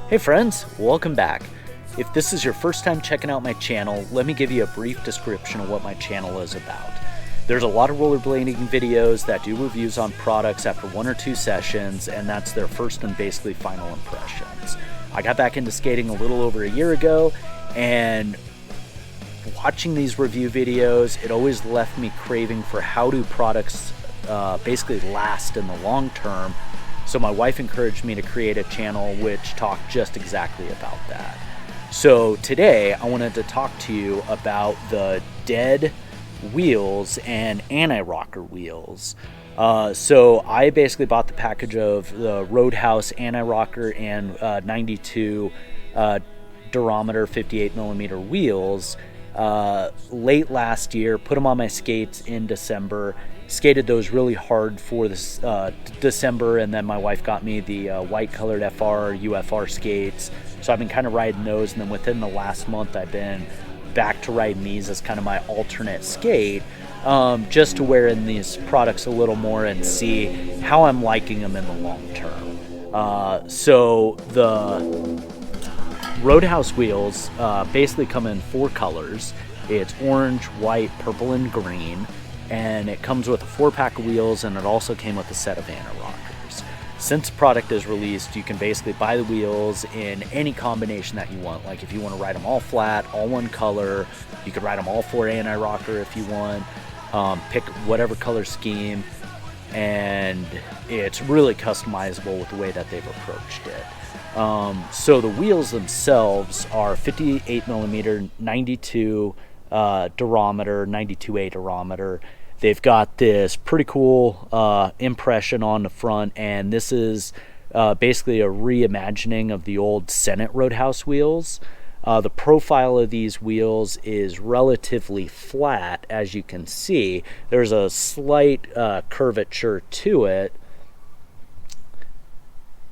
Hey friends, welcome back. If this is your first time checking out my channel, let me give you a brief description of what my channel is about. There's a lot of rollerblading videos that do reviews on products after 1 or 2 sessions, and that's their first and basically final impressions. I got back into skating a little over a year ago, and watching these review videos, it always left me craving for how do products basically last in the long term. So my wife encouraged me to create a channel which talked just exactly about that. So today I wanted to talk to you about the dead wheels and anti-rocker wheels. So I basically bought the package of the Roadhouse anti-rocker and 92 durometer 58mm wheels late last year, put them on my skates in December, skated those really hard for this December, and then my wife got me the white colored FR UFR skates, so I've been kind of riding those, and then within the last month I've been back to riding these as kind of my alternate skate, just to wear in these products a little more and see how I'm liking them in the long term. So the Roadhouse wheels basically come in 4 colors. It's orange, white, purple, and green. And it comes with a 4-pack of wheels, and it also came with a set of anti-rockers. Since the product is released, you can basically buy the wheels in any combination that you want. Like if you want to ride them all flat, all one color, you could ride them all 4 anti-rocker if you want. Pick whatever color scheme, and it's really customizable with the way that they've approached it. So the wheels themselves are 58mm 92 durometer, 92A durometer. They've got this pretty cool impression on the front, and this is basically a reimagining of the old Senate Roadhouse wheels. The profile of these wheels is relatively flat, as you can see. There's a slight curvature to it.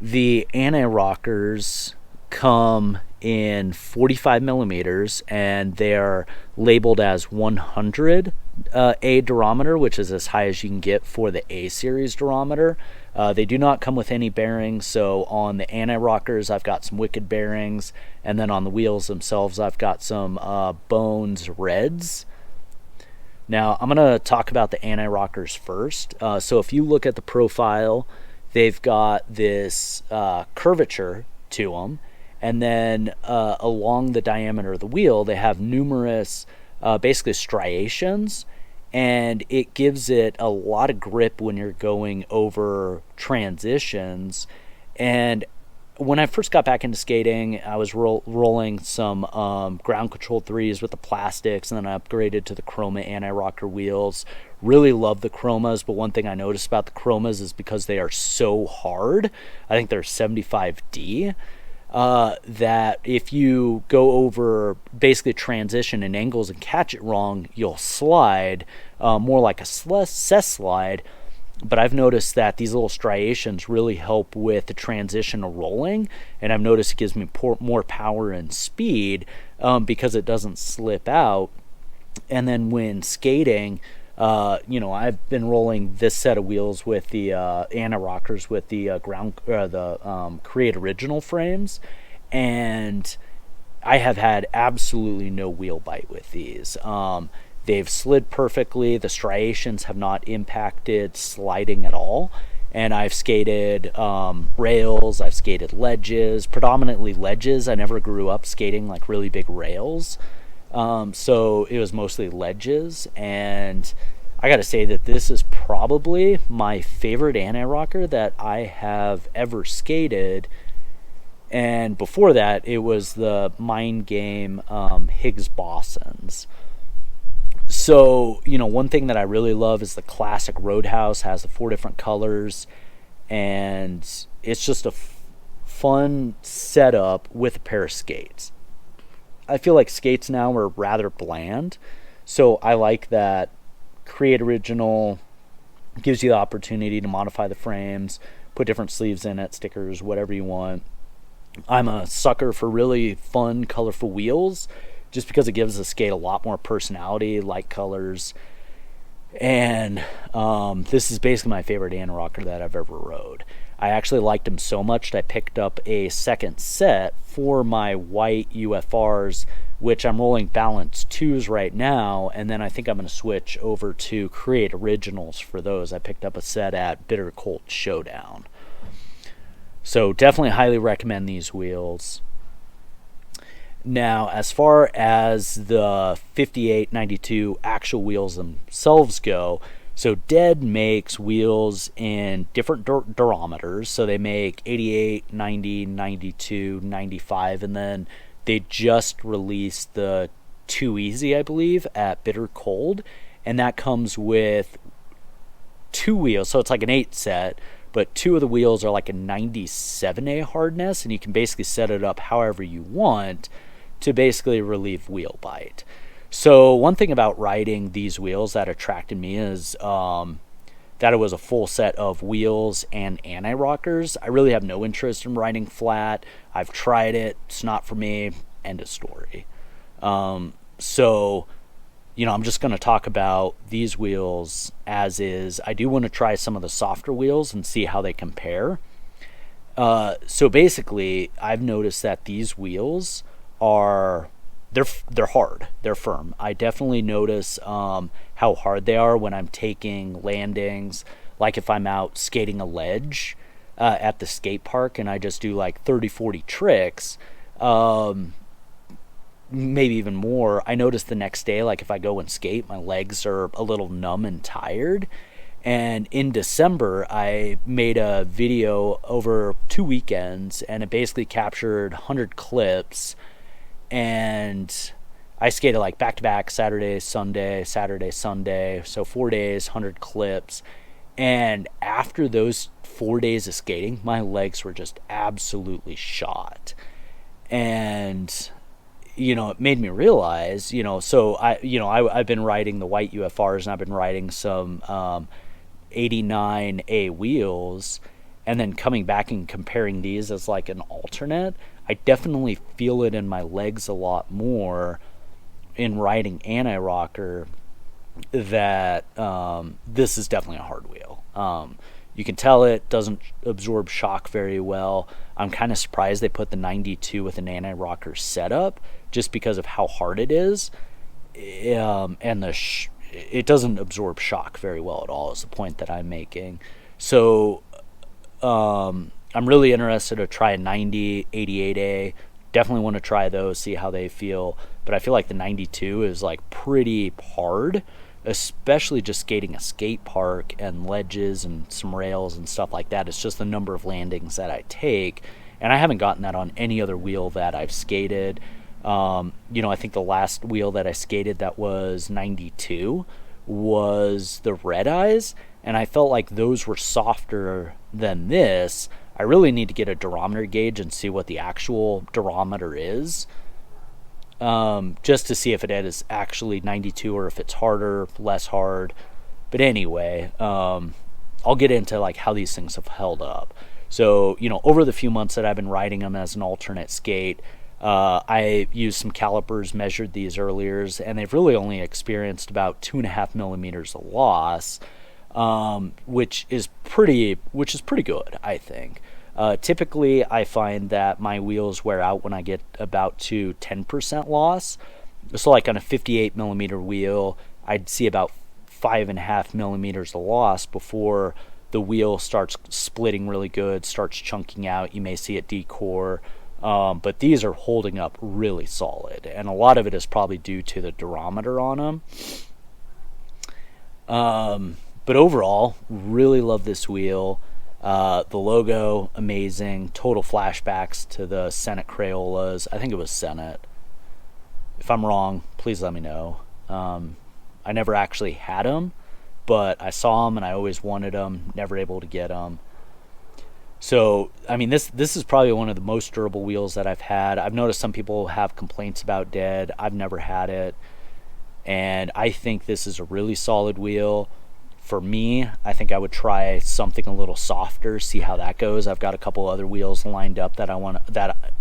The anti-rockers come in 45mm, and they're labeled as 100 A durometer, which is as high as you can get for the A series durometer. They do not come with any bearings, so on the anti-rockers I've got some Wicked bearings, and then on the wheels themselves I've got some Bones Reds. Now I'm going to talk about the anti-rockers first. So if you look at the profile, they've got this curvature to them, and then along the diameter of the wheel they have numerous basically striations, and it gives it a lot of grip when you're going over transitions. And when I first got back into skating, I was rolling some ground control 3s with the plastics, and then I upgraded to the Chroma anti-rocker wheels. Really love the Chromas, but one thing I noticed about the Chromas is because they are so hard, I think they're 75D, that if you go over basically transition and angles and catch it wrong, you'll slide, more like a cess slide. But I've noticed that these little striations really help with the transition of rolling, and I've noticed it gives me more power and speed because it doesn't slip out. And then when skating, I've been rolling this set of wheels with the Anna rockers with the Create Original frames, and I have had absolutely no wheel bite with these. They've slid perfectly. The striations have not impacted sliding at all. And I've skated rails, I've skated ledges, predominantly ledges. I never grew up skating like really big rails. So it was mostly ledges. And I got to say that this is probably my favorite anti-rocker that I have ever skated. And before that, it was the Mind Game Higgs Bossons. So, one thing that I really love is the classic Roadhouse has the 4 different colors, and it's just a fun setup with a pair of skates. I feel like skates now are rather bland, so I like that Create Original gives you the opportunity to modify the frames, put different sleeves in it, stickers, whatever you want. I'm a sucker for really fun, colorful wheels, just because it gives the skate a lot more personality, light colors. And this is basically my favorite anti-rocker that I've ever rode. I actually liked them so much that I picked up a second set for my white UFRs, which I'm rolling Balance 2s right now, and then I think I'm going to switch over to Create Originals for those. I picked up a set at Bitter Cold Showdown. So definitely highly recommend these wheels. Now, as far as the 5892 actual wheels themselves go, so Dead makes wheels in different durometers. So they make 88, 90, 92, 95, and then they just released the Too Easy, I believe, at Bitter Cold. And that comes with 2 wheels, so it's like an 8 set, but 2 of the wheels are like a 97A hardness, and you can basically set it up however you want to basically relieve wheel bite. So one thing about riding these wheels that attracted me is that it was a full set of wheels and anti-rockers. I really have no interest in riding flat. I've tried it. It's not for me. End of story. So, I'm just going to talk about these wheels as is. I do want to try some of the softer wheels and see how they compare. So basically, I've noticed that these wheels they're hard, they're firm. I definitely notice how hard they are when I'm taking landings, like if I'm out skating a ledge at the skate park and I just do like 30-40 tricks, maybe even more. I notice the next day, like if I go and skate, my legs are a little numb and tired. And in December, I made a video over 2 weekends, and it basically captured 100 clips. And I skated like back-to-back Saturday, Sunday, so 4 days, 100 clips. And after those 4 days of skating, my legs were just absolutely shot. And it made me realize, so I've been riding the white UFRs, and I've been riding some 89A wheels, and then coming back and comparing these as like an alternate, I definitely feel it in my legs a lot more in riding anti-rocker that this is definitely a hard wheel. You can tell it doesn't absorb shock very well. I'm kind of surprised they put the 92 with an anti-rocker setup just because of how hard it is. And it doesn't absorb shock very well at all is the point that I'm making. So I'm really interested to try a 90, 88A. Definitely want to try those, see how they feel. But I feel like the 92 is like pretty hard, especially just skating a skate park and ledges and some rails and stuff like that. It's just the number of landings that I take. And I haven't gotten that on any other wheel that I've skated. I think the last wheel that I skated that was 92 was the Red Eyes. And I felt like those were softer than this. I really need to get a durometer gauge and see what the actual durometer is, just to see if it is actually 92 or if it's harder, less hard. But anyway, I'll get into like how these things have held up. So, over the few months that I've been riding them as an alternate skate, I used some calipers, measured these earlier, and they've really only experienced about 2.5 millimeters of loss, which is pretty good, I think. Typically, I find that my wheels wear out when I get about to 10% loss. So, like on a 58 millimeter wheel, I'd see about 5.5 millimeters of loss before the wheel starts splitting really good, starts chunking out. You may see it decore. But these are holding up really solid, and a lot of it is probably due to the durometer on them. But overall, really love this wheel. The logo, amazing. Total flashbacks to the Senate Crayolas. I think it was Senate. If I'm wrong, please let me know. I never actually had them, but I saw them and I always wanted them. Never able to get them. So, I mean, this is probably one of the most durable wheels that I've had. I've noticed some people have complaints about dead. I've never had it. And I think this is a really solid wheel. For me, I think I would try something a little softer, see how that goes. I've got a couple other wheels lined up that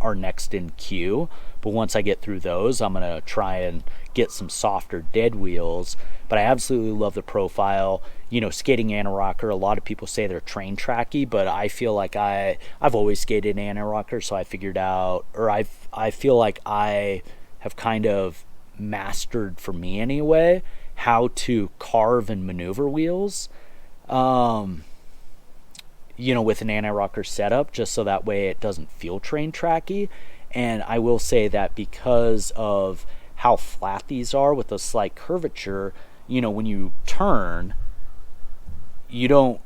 are next in queue. But once I get through those, I'm going to try and get some softer dead wheels. But I absolutely love the profile. You know, skating anti-rocker, a lot of people say they're train tracky, but I feel like I've always skated anti-rocker, so I figured out, or I feel like I have kind of mastered, for me anyway, how to carve and maneuver wheels, you know, with an anti-rocker setup, just so that way it doesn't feel train tracky. And I will say that because of how flat these are with a slight curvature, you know, when you turn, you don't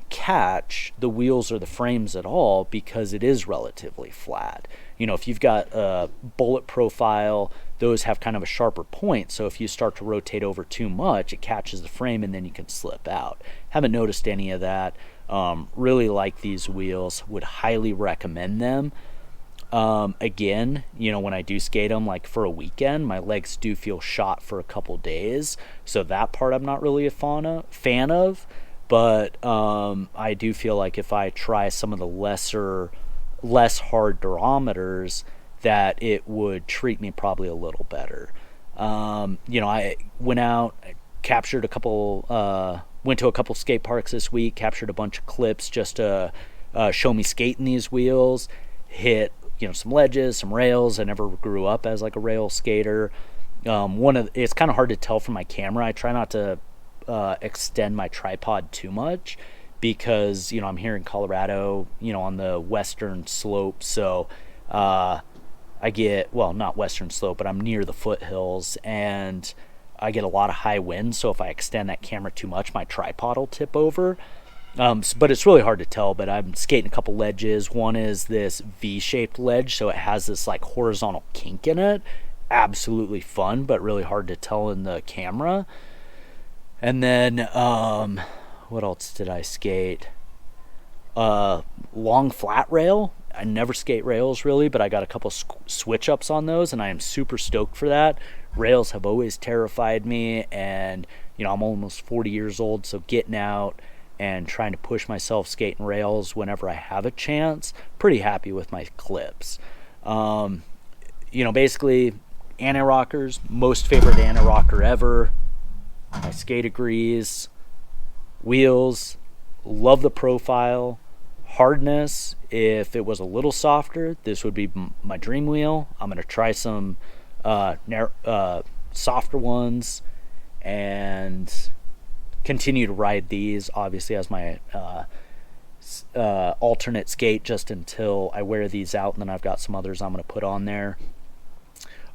catch the wheels or the frames at all because it is relatively flat. You know, if you've got a bullet profile, those have kind of a sharper point, so if you start to rotate over too much, it catches the frame and then you can slip out. Haven't noticed any of that. Really like these wheels, would highly recommend them. Again, you know, when I do skate them, like for a weekend, my legs do feel shot for a couple days, so that part I'm not really a fan of. But I do feel like if I try some of the less hard durometers, that it would treat me probably a little better. You know, I went out, captured a couple, went to a couple skate parks this week, captured a bunch of clips just to show me skating these wheels, hit, you know, some ledges, some rails. I never grew up as like a rail skater. It's kind of hard to tell from my camera. I try not to extend my tripod too much because, you know, I'm here in Colorado, you know, on the western slope, so I get, well, not western slope, but I'm near the foothills, and I get a lot of high winds, so if I extend that camera too much, my tripod will tip over. But it's really hard to tell. But I'm skating a couple ledges. One is this V-shaped ledge, so it has this like horizontal kink in it. Absolutely fun, but really hard to tell in the camera. And then what else did I skate? Long flat rail. I never skate rails really, but I got a couple switch ups on those, and I am super stoked for that. Rails have always terrified me, and you know, I'm almost 40 years old, so getting out and trying to push myself skating rails whenever I have a chance, pretty happy with my clips. You know, basically anti-rockers, most favorite anti-rocker ever. My skate agrees. Wheels, love the profile. Hardness, if it was a little softer, this would be my dream wheel. I'm going to try some softer ones and continue to ride these, obviously, as my alternate skate just until I wear these out, and then I've got some others I'm going to put on there.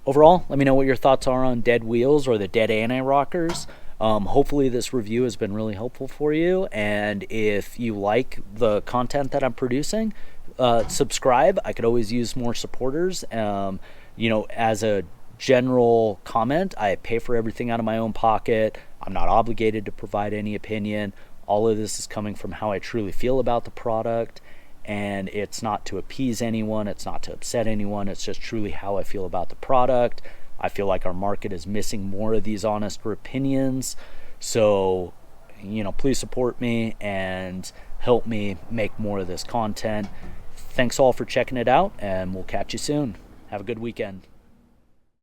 Overall, let me know what your thoughts are on dead wheels or the dead anti-rockers. Hopefully this review has been really helpful for you, and if you like the content that I'm producing, subscribe. I could always use more supporters. You know, as a general comment, I pay for everything out of my own pocket. I'm not obligated to provide any opinion. All of this is coming from how I truly feel about the product, and it's not to appease anyone, it's not to upset anyone, it's just truly how I feel about the product. I feel like our market is missing more of these honest opinions. So, you know, please support me and help me make more of this content. Thanks all for checking it out, and we'll catch you soon. Have a good weekend.